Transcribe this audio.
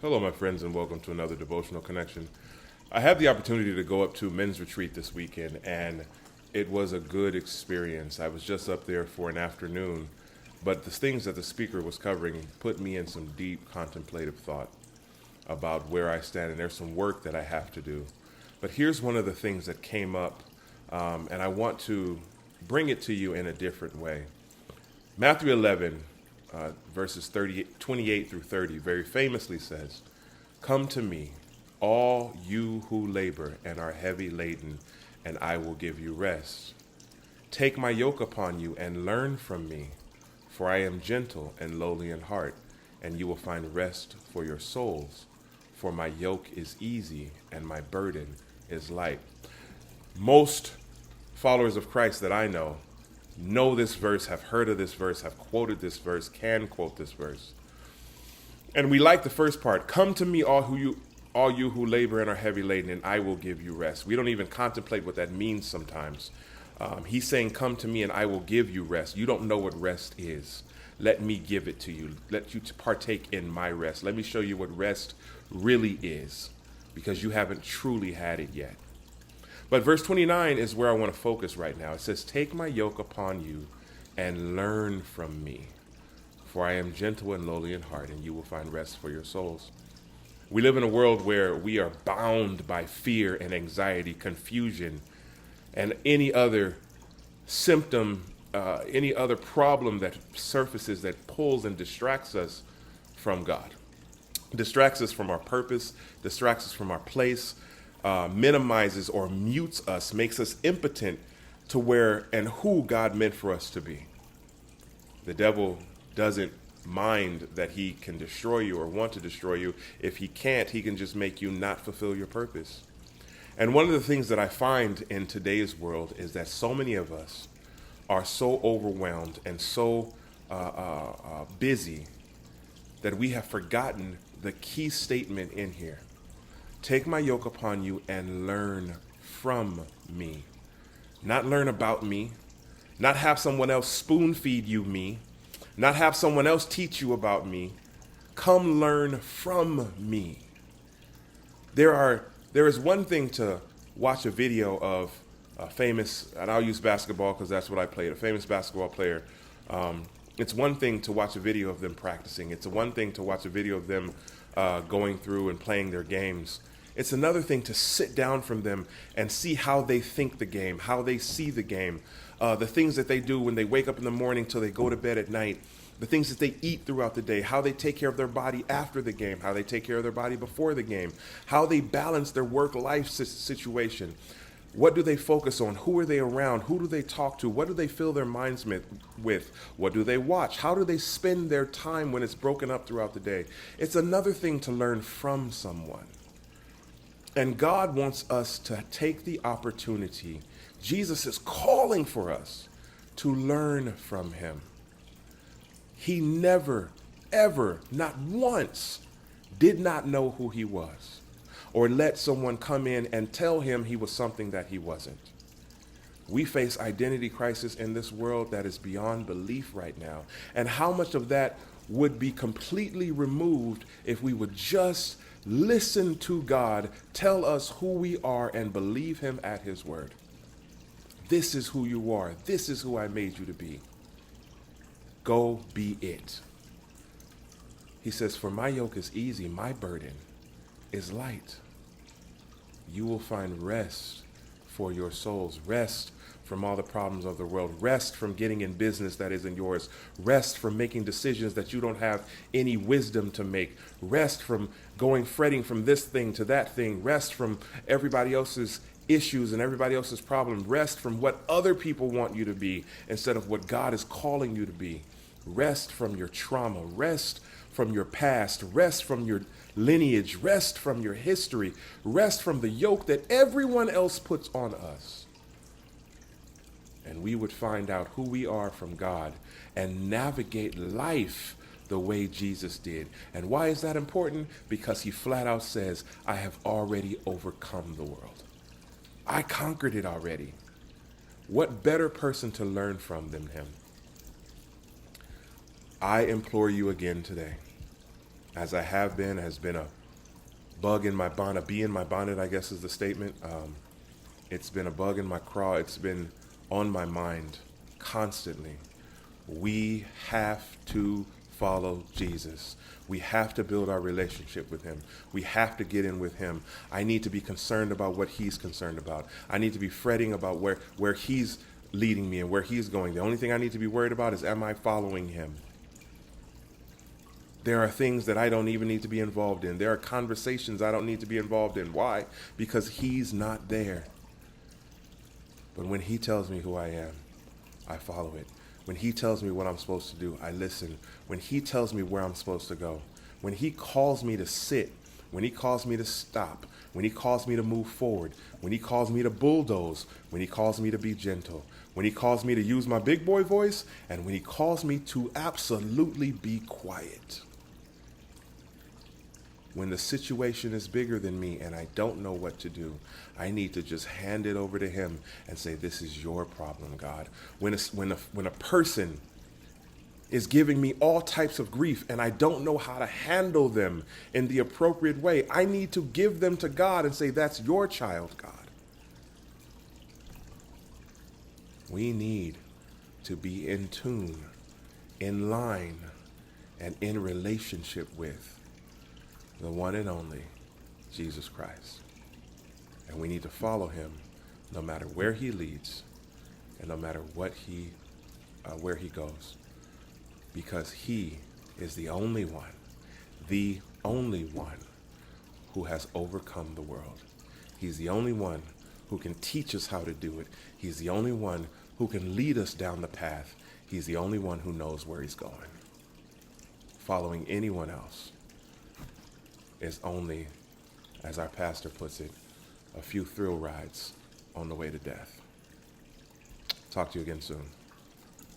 Hello, my friends, and welcome to another Devotional Connection. I had the opportunity to go up to men's retreat this weekend, and it was a good experience. I was just up there for an afternoon, but the things that the speaker was covering put me in some deep contemplative thought about where I stand, and there's some work that I have to do. But here's one of the things that came up, and I want to bring it to you in a different way. Matthew 11, verses 28 through 30, very famously says, "Come to me, all you who labor and are heavy laden, and I will give you rest. Take my yoke upon you and learn from me, for I am gentle and lowly in heart, and you will find rest for your souls. For my yoke is easy and my burden is light." Most followers of Christ that I know this verse, have heard of this verse, have quoted this verse, can quote this verse. And we like the first part, "Come to me, all you who labor and are heavy laden, and I will give you rest." We don't even contemplate what that means sometimes. He's saying, "Come to me and I will give you rest." You don't know what rest is. Let me give it to you. Let you partake in my rest. Let me show you what rest really is, because you haven't truly had it yet. But verse 29 is where I want to focus right now. It says, "Take my yoke upon you and learn from me, for I am gentle and lowly in heart, and you will find rest for your souls." We live in a world where we are bound by fear and anxiety, confusion, and any other symptom, any other problem that surfaces that pulls and distracts us from God, distracts us from our purpose, distracts us from our place, minimizes or mutes us, makes us impotent to where and who God meant for us to be. The devil doesn't mind that he can destroy you or want to destroy you. If he can't, he can just make you not fulfill your purpose. And one of the things that I find in today's world is that so many of us are so overwhelmed and so busy that we have forgotten the key statement in here. Take my yoke upon you and learn from me. Not learn about me, not have someone else spoon feed you me, not have someone else teach you about me. Come learn from me. There is one thing to watch a video of a famous, and I'll use basketball because that's what I played, a famous basketball player. It's one thing to watch a video of them practicing. It's one thing to watch a video of them going through and playing their games. It's another thing to sit down from them and see how they think the game, how they see the game, the things that they do when they wake up in the morning till they go to bed at night, the things that they eat throughout the day, how they take care of their body after the game, how they take care of their body before the game, how they balance their work-life situation. What do they focus on? Who are they around? Who do they talk to? What do they fill their minds with? What do they watch? How do they spend their time when it's broken up throughout the day? It's another thing to learn from someone. And God wants us to take the opportunity. Jesus is calling for us to learn from him. He never, ever, not once, did not know who he was, or let someone come in and tell him he was something that he wasn't. We face identity crisis in this world that is beyond belief right now. And how much of that would be completely removed if we would just listen to God tell us who we are and believe him at his word. This is who you are. This is who I made you to be. Go be it. He says, "For my yoke is easy, my burden is light." You will find rest for your souls, rest from all the problems of the world, rest from getting in business that isn't yours, rest from making decisions that you don't have any wisdom to make, rest from fretting from this thing to that thing, rest from everybody else's issues and everybody else's problems, rest from what other people want you to be instead of what God is calling you to be, rest from your trauma, rest from your past, rest from your lineage, rest from your history, rest from the yoke that everyone else puts on us. And we would find out who we are from God and navigate life the way Jesus did. And why is that important? Because he flat out says, "I have already overcome the world. I conquered it already." What better person to learn from than him? I implore you again today, as I have been, has been a bug in my bonnet, a bee in my bonnet, I guess is the statement. It's been a bug in my craw. It's been on my mind constantly. We have to follow Jesus. We have to build our relationship with him. We have to get in with him. I need to be concerned about what he's concerned about. I need to be fretting about where he's leading me and where he's going. The only thing I need to be worried about is, am I following him? There are things that I don't even need to be involved in. There are conversations I don't need to be involved in. Why? Because he's not there. But when he tells me who I am, I follow it. When he tells me what I'm supposed to do, I listen. When he tells me where I'm supposed to go, when he calls me to sit, when he calls me to stop, when he calls me to move forward, when he calls me to bulldoze, when he calls me to be gentle, when he calls me to use my big boy voice, and when he calls me to absolutely be quiet. When the situation is bigger than me and I don't know what to do, I need to just hand it over to him and say, this is your problem, God. When a person is giving me all types of grief and I don't know how to handle them in the appropriate way, I need to give them to God and say, that's your child, God. We need to be in tune, in line, and in relationship with the one and only Jesus Christ. And we need to follow him no matter where he leads and no matter where he goes, because he is the only one who has overcome the world. He's the only one who can teach us how to do it. He's the only one who can lead us down the path. He's the only one who knows where he's going. Following anyone else is only, as our pastor puts it, a few thrill rides on the way to death. Talk to you again soon.